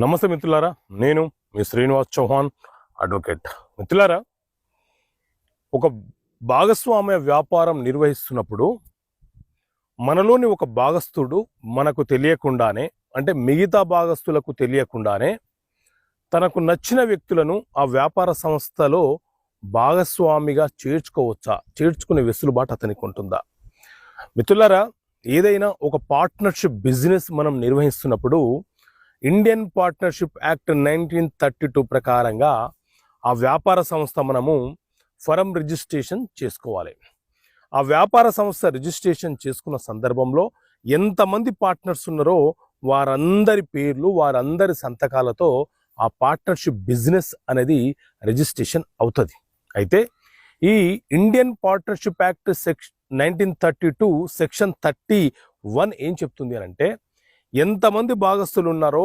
నమస్తే మిత్రులారా, నేను మీ శ్రీనివాస్ చౌహాన్ అడ్వకేట్. మిత్రులారా, ఒక భాగస్వామ్య వ్యాపారం నిర్వహిస్తున్నప్పుడు మనలోని ఒక భాగస్థుడు మనకు తెలియకుండానే, అంటే మిగతా భాగస్థులకు తెలియకుండానే తనకు నచ్చిన వ్యక్తులను ఆ వ్యాపార సంస్థలో భాగస్వామిగా చేర్చుకునే వెసులుబాటు అతనికి ఉంటుందా? మిత్రులారా, ఏదైనా ఒక పార్ట్నర్షిప్ బిజినెస్ మనం నిర్వహిస్తున్నప్పుడు ఇండియన్ పార్ట్నర్షిప్ యాక్ట్ 1932 ప్రకారంగా ఆ వ్యాపార సంస్థ మనము ఫరం రిజిస్ట్రేషన్ చేసుకోవాలి. ఆ వ్యాపార సంస్థ రిజిస్ట్రేషన్ చేసుకున్న సందర్భంలో ఎంతమంది పార్ట్నర్స్ ఉన్నారో వారందరి పేర్లు, వారందరి సంతకాలతో ఆ పార్ట్నర్షిప్ బిజినెస్ అనేది రిజిస్ట్రేషన్ అవుతుంది. అయితే ఈ ఇండియన్ పార్ట్నర్షిప్ యాక్ట్ 1932 సెక్షన్ 31 ఏం చెప్తుంది అంటే, ఎంతమంది భాగస్తులు ఉన్నారో